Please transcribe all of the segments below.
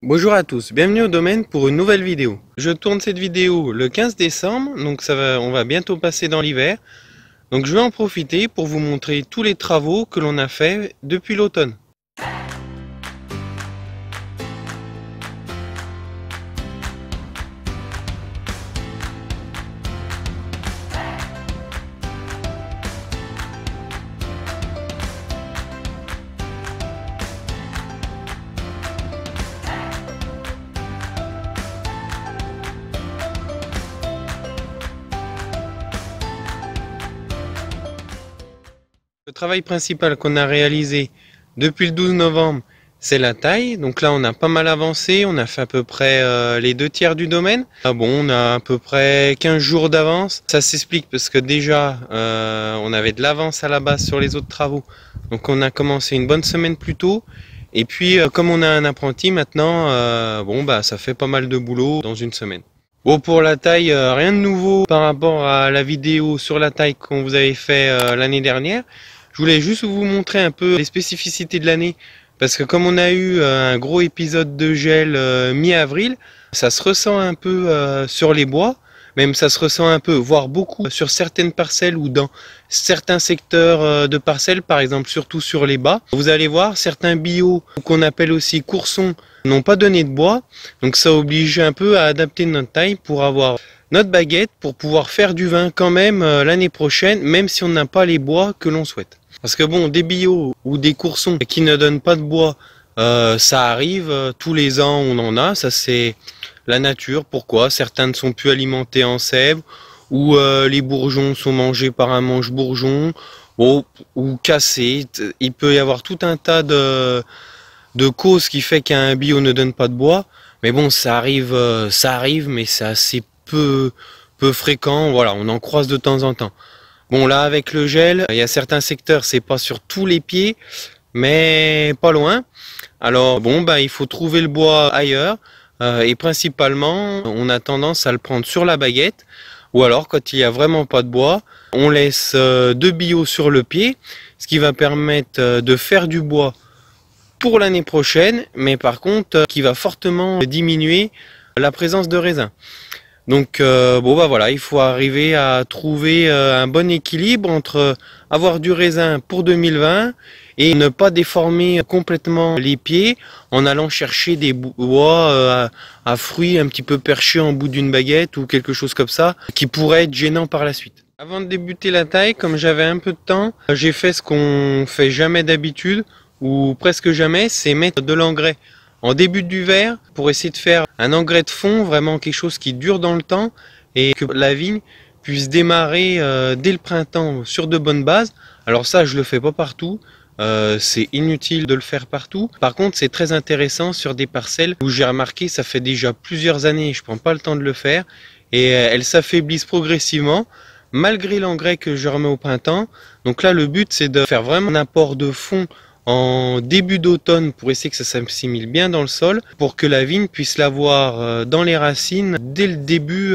Bonjour à tous, bienvenue au domaine pour une nouvelle vidéo. Je tourne cette vidéo le 15 décembre, donc on va bientôt passer dans l'hiver. Donc je vais en profiter pour vous montrer tous les travaux que l'on a fait depuis l'automne. Le travail principal qu'on a réalisé depuis le 12 novembre, c'est la taille. Donc là, on a pas mal avancé. On a fait à peu près les 2 tiers du domaine. Ah bon, on a à peu près 15 jours d'avance. Ça s'explique parce que déjà, on avait de l'avance à la base sur les autres travaux. Donc on a commencé une bonne semaine plus tôt. Et puis, comme on a un apprenti maintenant, ça fait pas mal de boulot dans une semaine. Bon, pour la taille, rien de nouveau par rapport à la vidéo sur la taille qu'on vous avait fait l'année dernière. Je voulais juste vous montrer un peu les spécificités de l'année, parce que comme on a eu un gros épisode de gel mi-avril, ça se ressent un peu sur les bois, même ça se ressent un peu, voire beaucoup, sur certaines parcelles ou dans certains secteurs de parcelles, par exemple surtout sur les bas. Vous allez voir, certains bio, qu'on appelle aussi coursons, n'ont pas donné de bois, donc ça oblige un peu à adapter notre taille pour avoir notre baguette, pour pouvoir faire du vin quand même l'année prochaine, même si on n'a pas les bois que l'on souhaite. Parce que bon, des bio ou des coursons qui ne donnent pas de bois, ça arrive, tous les ans on en a, ça c'est la nature. Pourquoi? Certains ne sont plus alimentés en sève, ou les bourgeons sont mangés par un mange-bourgeon, ou cassés. Il peut y avoir tout un tas de causes qui fait qu'un bio ne donne pas de bois. Mais bon, ça arrive, mais c'est assez peu fréquent. Voilà, on en croise de temps en temps. Bon, là, avec le gel, il y a certains secteurs, c'est pas sur tous les pieds, mais pas loin. Alors, bon, il faut trouver le bois ailleurs. Et principalement, on a tendance à le prendre sur la baguette. Ou alors, quand il n'y a vraiment pas de bois, on laisse 2 bio sur le pied, ce qui va permettre de faire du bois pour l'année prochaine, mais par contre, qui va fortement diminuer la présence de raisin. Donc voilà, il faut arriver à trouver un bon équilibre entre avoir du raisin pour 2020 et ne pas déformer complètement les pieds en allant chercher des bois à fruits un petit peu perchés en bout d'une baguette ou quelque chose comme ça qui pourrait être gênant par la suite. Avant de débuter la taille, comme j'avais un peu de temps, j'ai fait ce qu'on fait jamais d'habitude ou presque jamais, c'est mettre de l'engrais en début d'hiver pour essayer de faire un engrais de fond, vraiment quelque chose qui dure dans le temps et que la vigne puisse démarrer dès le printemps sur de bonnes bases. Alors ça, je le fais pas partout, c'est inutile de le faire partout. Par contre, c'est très intéressant sur des parcelles où j'ai remarqué, ça fait déjà plusieurs années, je prends pas le temps de le faire et elles s'affaiblissent progressivement malgré l'engrais que je remets au printemps. Donc là, le but, c'est de faire vraiment un apport de fond en début d'automne pour essayer que ça s'assimile bien dans le sol, pour que la vigne puisse l'avoir dans les racines dès le début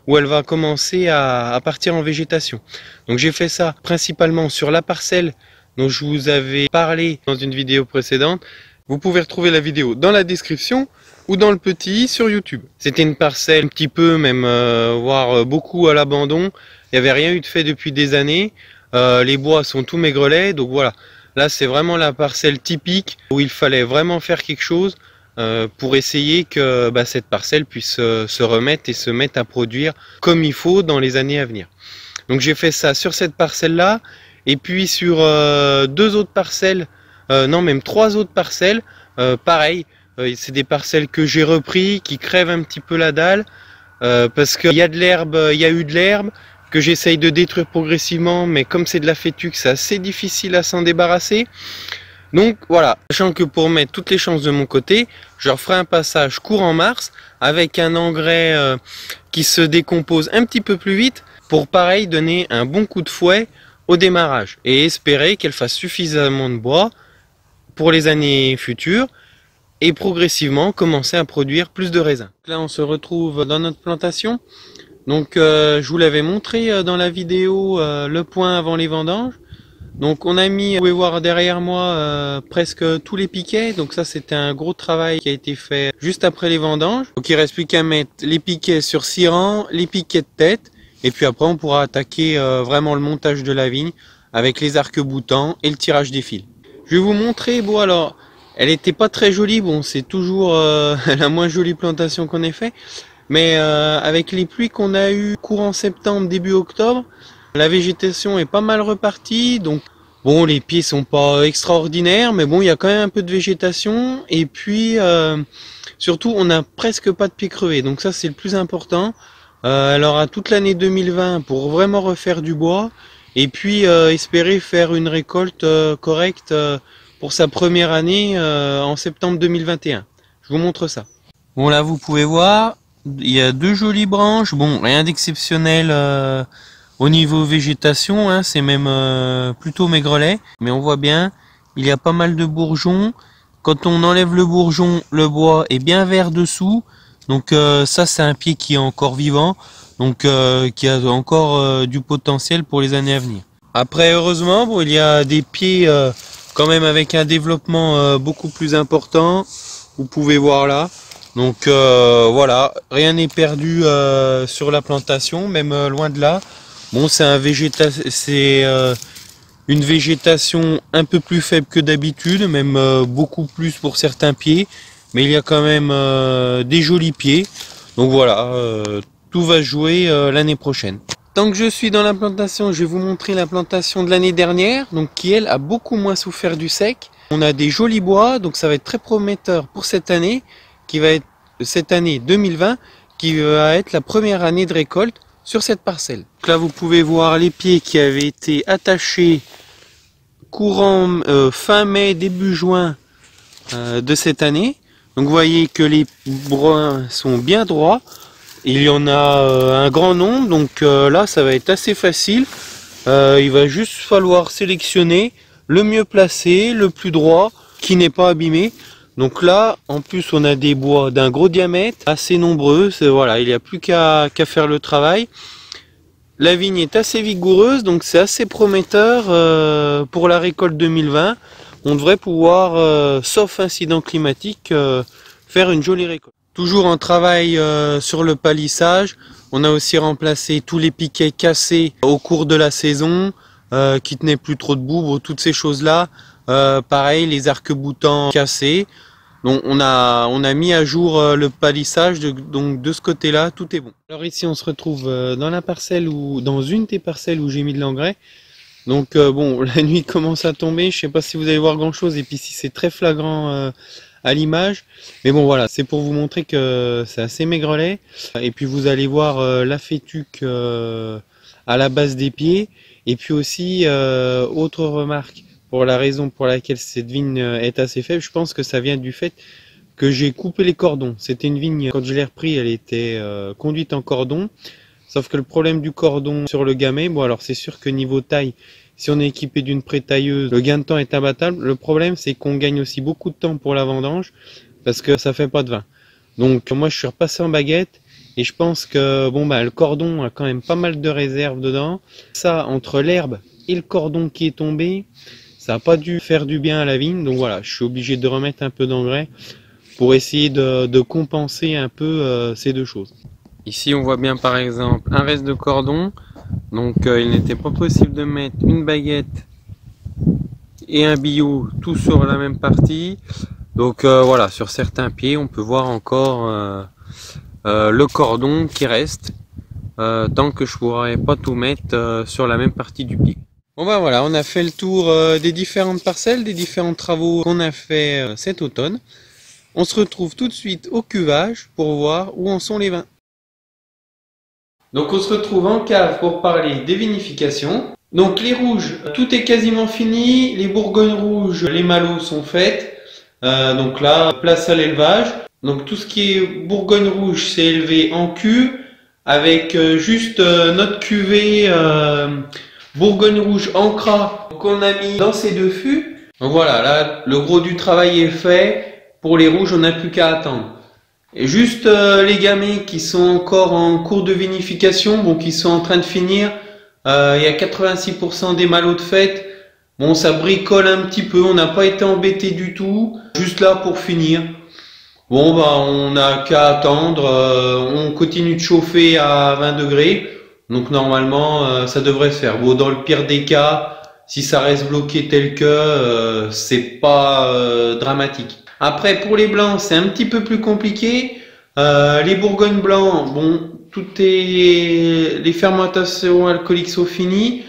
où elle va commencer à partir en végétation. Donc j'ai fait ça principalement sur la parcelle dont je vous avais parlé dans une vidéo précédente. Vous pouvez retrouver la vidéo dans la description ou dans le petit i sur YouTube. C'était une parcelle un petit peu, même voire beaucoup à l'abandon. Il n'y avait rien eu de fait depuis des années. Les bois sont tout maigrelets, donc voilà. Là, c'est vraiment la parcelle typique où il fallait vraiment faire quelque chose pour essayer que cette parcelle puisse se remettre et se mettre à produire comme il faut dans les années à venir. Donc j'ai fait ça sur cette parcelle-là, et puis sur 2 autres parcelles, non même 3 autres parcelles, pareil, c'est des parcelles que j'ai repris, qui crèvent un petit peu la dalle, parce qu'il y a de l'herbe, il y a eu de l'herbe, que j'essaye de détruire progressivement, mais comme c'est de la fétuque, c'est assez difficile à s'en débarrasser. Donc voilà, sachant que pour mettre toutes les chances de mon côté, je referai un passage courant mars avec un engrais qui se décompose un petit peu plus vite pour pareil donner un bon coup de fouet au démarrage et espérer qu'elle fasse suffisamment de bois pour les années futures et progressivement commencer à produire plus de raisins. Là on se retrouve dans notre plantation. Donc je vous l'avais montré dans la vidéo le point avant les vendanges. Donc on a mis, vous pouvez voir derrière moi, presque tous les piquets. Donc ça c'était un gros travail qui a été fait juste après les vendanges. Donc il reste plus qu'à mettre les piquets sur 6 rangs, les piquets de tête. Et puis après on pourra attaquer vraiment le montage de la vigne avec les arcs-boutants et le tirage des fils. Je vais vous montrer, bon alors, elle était pas très jolie, bon c'est toujours la moins jolie plantation qu'on ait fait. Mais avec les pluies qu'on a eues courant septembre, début octobre, la végétation est pas mal repartie, donc bon les pieds sont pas extraordinaires, mais bon il y a quand même un peu de végétation, et puis surtout on a presque pas de pieds crevés, donc ça c'est le plus important. Elle aura toute l'année 2020 pour vraiment refaire du bois, et puis espérer faire une récolte correcte pour sa première année en septembre 2021. Je vous montre ça. Bon là vous pouvez voir, il y a deux jolies branches, bon rien d'exceptionnel au niveau végétation, hein, c'est même plutôt maigrelet, mais on voit bien, il y a pas mal de bourgeons. Quand on enlève le bourgeon, le bois est bien vert dessous, donc ça c'est un pied qui est encore vivant, donc qui a encore du potentiel pour les années à venir. Après heureusement, bon, il y a des pieds quand même avec un développement beaucoup plus important, vous pouvez voir là. Donc voilà, rien n'est perdu sur la plantation, même loin de là. Bon, c'est une végétation un peu plus faible que d'habitude, même beaucoup plus pour certains pieds, mais il y a quand même des jolis pieds. Donc voilà, tout va se jouer l'année prochaine. Tant que je suis dans la plantation, je vais vous montrer la plantation de l'année dernière, donc qui elle a beaucoup moins souffert du sec. On a des jolis bois, donc ça va être très prometteur pour cette année, qui va être cette année 2020, qui va être la première année de récolte sur cette parcelle. Donc là vous pouvez voir les pieds qui avaient été attachés courant fin mai, début juin de cette année. Donc vous voyez que les brins sont bien droits. Il y en a un grand nombre, donc là ça va être assez facile. Il va juste falloir sélectionner le mieux placé, le plus droit, qui n'est pas abîmé. Donc là, en plus, on a des bois d'un gros diamètre, assez nombreux. Voilà, il n'y a plus qu'à faire le travail. La vigne est assez vigoureuse, donc c'est assez prometteur pour la récolte 2020. On devrait pouvoir, sauf incident climatique, faire une jolie récolte. Toujours en travail sur le palissage. On a aussi remplacé tous les piquets cassés au cours de la saison, qui tenaient plus trop debout, toutes ces choses-là. Pareil, les arcs-boutants cassés. Donc on a mis à jour le palissage, donc de ce côté-là, tout est bon. Alors ici on se retrouve dans la parcelle dans une des parcelles où j'ai mis de l'engrais. Donc bon, la nuit commence à tomber, je sais pas si vous allez voir grand chose, et puis si c'est très flagrant à l'image. Mais bon voilà, c'est pour vous montrer que c'est assez maigrelet. Et puis vous allez voir la fétuque à la base des pieds. Et puis aussi, autre remarque, pour la raison pour laquelle cette vigne est assez faible, je pense que ça vient du fait que j'ai coupé les cordons. C'était une vigne, quand je l'ai repris, elle était conduite en cordon. Sauf que le problème du cordon sur le gamay, bon alors c'est sûr que niveau taille, si on est équipé d'une pré-tailleuse, le gain de temps est imbattable. Le problème c'est qu'on gagne aussi beaucoup de temps pour la vendange, parce que ça fait pas de vin. Donc moi je suis repassé en baguette, et je pense que bon bah le cordon a quand même pas mal de réserve dedans. Ça, entre l'herbe et le cordon qui est tombé, ça n'a pas dû faire du bien à la vigne, donc voilà, je suis obligé de remettre un peu d'engrais pour essayer de compenser un peu ces deux choses. Ici on voit bien par exemple un reste de cordon, donc il n'était pas possible de mettre une baguette et un billot tout sur la même partie. Donc voilà, sur certains pieds on peut voir encore le cordon qui reste, tant que je pourrais pas tout mettre sur la même partie du pied. Bon bah voilà, on a fait le tour des différentes parcelles, des différents travaux qu'on a fait cet automne. On se retrouve tout de suite au cuvage pour voir où en sont les vins. Donc on se retrouve en cave pour parler des vinifications. Donc les rouges, tout est quasiment fini. Les bourgognes rouges, les malots sont faites. Donc là, place à l'élevage. Donc tout ce qui est bourgogne rouge, c'est élevé en cuve avec juste notre cuvée bourgogne rouge en cras qu'on a mis dans ces deux fûts. Donc voilà, là le gros du travail est fait. Pour les rouges, on n'a plus qu'à attendre. Et juste les gamay qui sont encore en cours de vinification, bon, qui sont en train de finir. Il y a 86% des malots de fête. Bon, ça bricole un petit peu, on n'a pas été embêté du tout. Juste là pour finir. Bon, bah, on n'a qu'à attendre. On continue de chauffer à 20 degrés. Donc normalement, ça devrait se faire. Bon, dans le pire des cas, si ça reste bloqué tel que, c'est pas dramatique. Après, pour les blancs, c'est un petit peu plus compliqué. Les bourgognes blancs, bon, les fermentations alcooliques sont finies.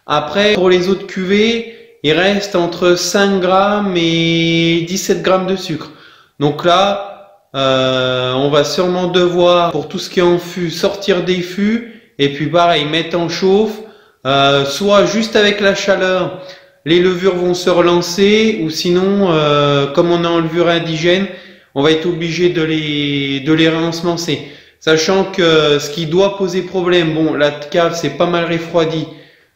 Après, pour les autres cuvées, il reste entre 5 grammes et 17 grammes de sucre. Donc là, on va sûrement devoir, pour tout ce qui est en fût, sortir des fûts et puis pareil, mettre en chauffe. Soit juste avec la chaleur, les levures vont se relancer, ou sinon, comme on est en levure indigène, on va être obligé de les réensemencer. Sachant que ce qui doit poser problème, bon, la cave c'est pas mal refroidi,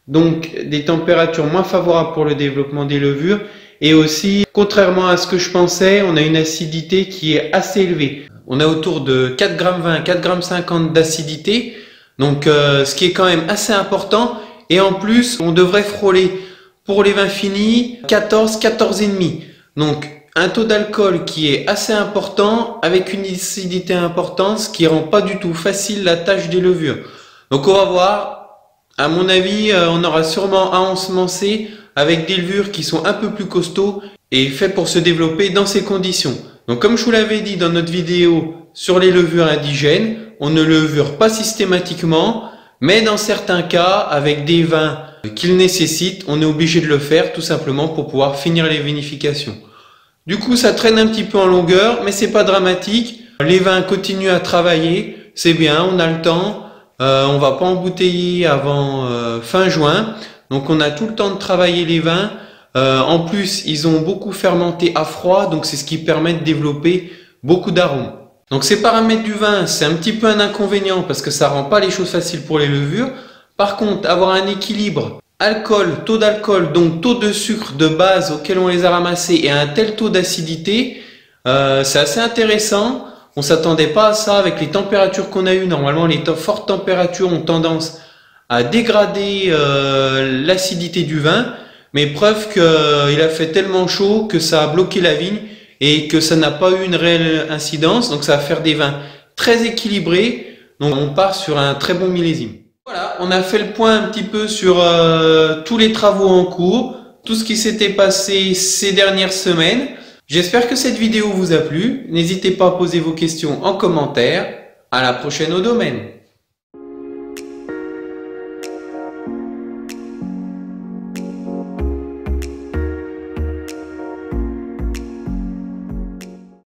donc des températures moins favorables pour le développement des levures. Et aussi, contrairement à ce que je pensais, on a une acidité qui est assez élevée. On a autour de 4,20 g, 4,50 g d'acidité, donc ce qui est quand même assez important. Et en plus, on devrait frôler pour les vins finis 14, 14,5. Donc un taux d'alcool qui est assez important avec une acidité importante, ce qui rend pas du tout facile la tâche des levures. Donc on va voir. À mon avis, on aura sûrement à ensemencer avec des levures qui sont un peu plus costauds et faits pour se développer dans ces conditions. Donc comme je vous l'avais dit dans notre vidéo sur les levures indigènes, on ne levure pas systématiquement, mais dans certains cas, avec des vins qu'ils nécessitent, on est obligé de le faire tout simplement pour pouvoir finir les vinifications. Du coup, ça traîne un petit peu en longueur, mais c'est pas dramatique. Les vins continuent à travailler, c'est bien, on a le temps. On va pas embouteiller avant fin juin, donc on a tout le temps de travailler les vins. En plus, ils ont beaucoup fermenté à froid, donc c'est ce qui permet de développer beaucoup d'arômes. Donc ces paramètres du vin, c'est un petit peu un inconvénient parce que ça rend pas les choses faciles pour les levures. Par contre, avoir un équilibre alcool, taux d'alcool, donc taux de sucre de base auquel on les a ramassés et un tel taux d'acidité, c'est assez intéressant. On s'attendait pas à ça avec les températures qu'on a eues. Normalement, les fortes températures ont tendance à dégrader l'acidité du vin, mais preuve qu'il a fait tellement chaud que ça a bloqué la vigne et que ça n'a pas eu une réelle incidence. Donc ça va faire des vins très équilibrés. Donc on part sur un très bon millésime. Voilà, on a fait le point un petit peu sur tous les travaux en cours, tout ce qui s'était passé ces dernières semaines. J'espère que cette vidéo vous a plu. N'hésitez pas à poser vos questions en commentaire. À la prochaine au domaine.